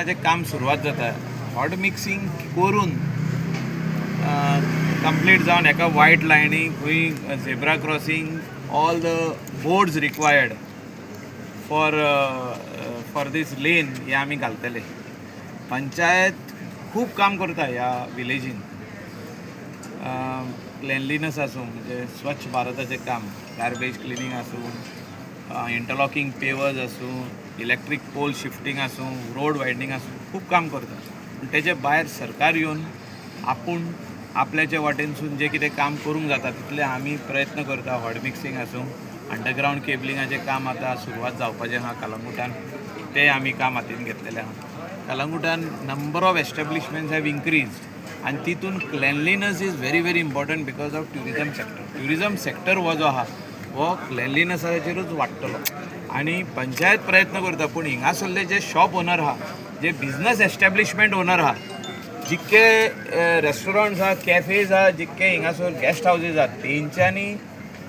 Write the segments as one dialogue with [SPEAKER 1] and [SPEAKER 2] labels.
[SPEAKER 1] मिक्सिंगाचें काम सुरवात जाता. हॉट मिक्सिंग करून कंप्लीट जावन एका वायट लायनीक खंय zebra crossing all the boards required for this lane हे आमी घालतले. पंचायत खूब काम करता ह्या विलेजीन. क्लेनलीनस आसूं म्हणजे स्वच्छ भारताचें काम, गार्बेज क्लिनींग आसूं, इंटरलॉकिंग पेवर्स आसूं, इलेक्ट्रीक पोल शिफ्टींग आसूं, रोड वायडनींग आसूं, खूब काम करता. पूण तेजे भायर सरकार येवन आपूण आपल्याचे वाटेनसून जें कितें काम करूंक जाता तितलें आमी प्रयत्न करता. हॉट मिक्सिंग आसूं, अंडरग्रावंड केबलिंगाचें काम आतां सुरवात जावपाचें आहा कलंगुटान, तें आमी काम हातीन घेतलेलें आहा. कलंगुटान नंबर ऑफ एस्टॅब्लिशमेंट्स हॅव इन्क्रीज्ड आनी तितून cleanliness is very very important because of tourism sector. Tourism sector हो जो आहा हो क्लेनलीनसाचेरूच वाडटलो आनी पंचायत प्रयत्न करता. पूण हिंगासरले जे शॉप ओनर आहा, जे बिजनस एस्टॅब्लिशमेंट ओनर आहा, जितके रेस्टॉरंट्स आहा, कॅफेज आहा, जितके हिंगासर गेस्ट हावजीस आहात, तेंच्यांनी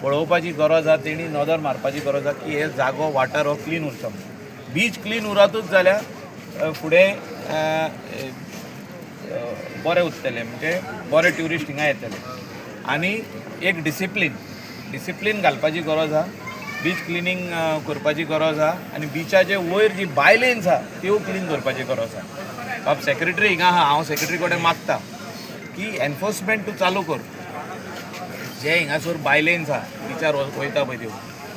[SPEAKER 1] पळोवपाची गरज आहा, तेणी नदर मारपाची गरज आहा की हे जागो वाठार हो क्लीन उरचो. बीच क्लीन उरतूच जाल्यार फुडें बरें उरतलें, म्हणजे बरे ट्युरिस्ट हिंगा येतले. आनी एक डिसिप्लीन घालपाची गरज आहा, बीच क्लिनींग करपाची गरज आहा आनी बिचाचे वयर जी बायलेन्स आहा त्यो क्लीन करपाची गरज आहा. बाब सेक्रेटरी हिंगा आहा, हांव सेक्रेटरी कडेन मागता की एनफोर्समेंट तूं चालू कर. जे हिंगासर बायलेन्स आहा बिचार वयता पळय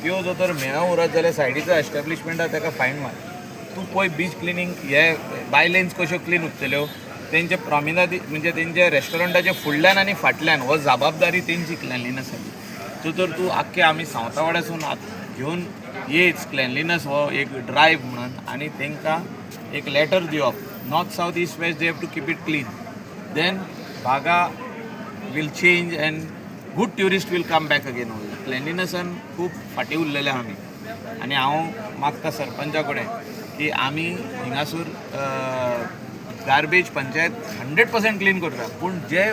[SPEAKER 1] त्यो जर तर मेळा उरत जाल्यार सायडीचो एस्टॅब्लिशमेंट आहा ताका फायन मार. तूं पळय बीच क्लिनींग हे बायलेन्स कश्यो क्लीन उरतल्यो, तेंचे प्रॉमिनादी म्हणजे तेंचे रेस्टॉरंटाचे फुडल्यान आनी फाटल्यान हो जबाबदारी तेंची क्लेनलीनसाची. सो तर तूं आख्खे आमी सावंतवाड्यासून घेवन येच क्लेनलीनस हो एक ड्रायव्ह म्हणून आनी तेंकां एक लेटर दिवप. North south east west they have to keep it clean. Then बागा will change and good tourist will come back again. क्लेनलीनसान खूब फाटीं उरलेले आहा आमी. आनी हांव मागता सरपंचा कडेन की आमी हिंगासर गार्बेज पंचायत 100% क्लीन करता. पूण जे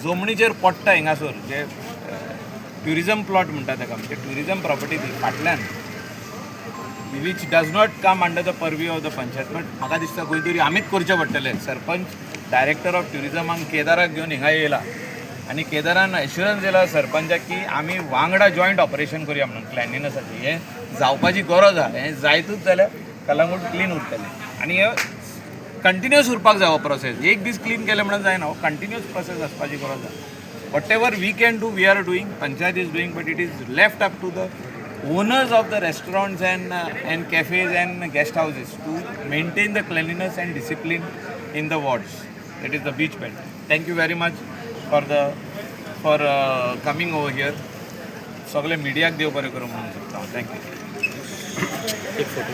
[SPEAKER 1] जमनीचेर पडटा हिंगासर जे ट्युरिजम प्लॉट म्हणटा ताका, म्हणजे ट्युरिजम प्रॉपर्टी फाटल्यान which does not come under the purview of the panchayat. But म्हाका दिसता खंय तरी आमीच करचें पडटलें. सरपंच डायरेक्टर ऑफ ट्युरिजमाक केदाराक घेवन हिंगा येयला आनी केदारान एश्युरन्स दिला सरपंचाक की आमी वांगडा जॉयंट ऑपरेशन करया म्हणून क्लेनलीनसाची. हें जावपाची गरज आहा. हें जायतूच जाल्यार कलंगूट क्लीन उरतलें. आनी हे कंटिन्युअस उरपाक जाय हो प्रोसेस. एक दीस क्लीन केलें म्हणून जायना, हो कंटिन्युअस प्रोसेस आसपाची गरज आहा. whatever we can do we are doing, panchayat is doing, but it is left up to the owners of the restaurants and cafes and guest houses to maintain the cleanliness and discipline in the wards, that is the beach belt. Thank you very much for coming over here. सगळे मिडियाक देव बरें करूं म्हणून सांगता हांव. Thank you. एक photo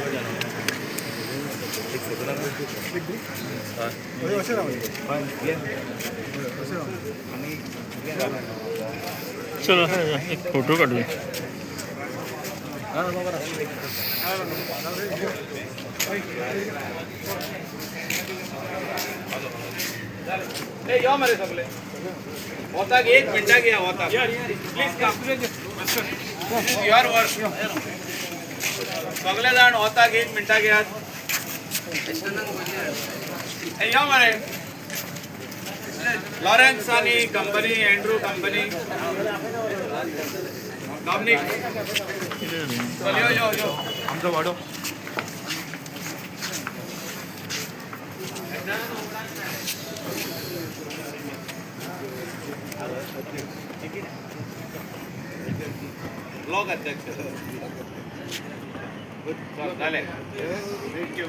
[SPEAKER 2] चलो एक photo काढूया.
[SPEAKER 1] या मरे सगळे वताक एक मिनटाक या. वताक प्लीज कम युअर वर्क. सगळे जाण वताक एक मिनटाक यात. या मरे लॉरेन्स आणि कंपनी, एंड्रू कंपनी, डॉमिनिक यो
[SPEAKER 2] आमचा वाडो
[SPEAKER 1] ब्लॉग अध्यक्ष. गुड झाले. थँक्यू.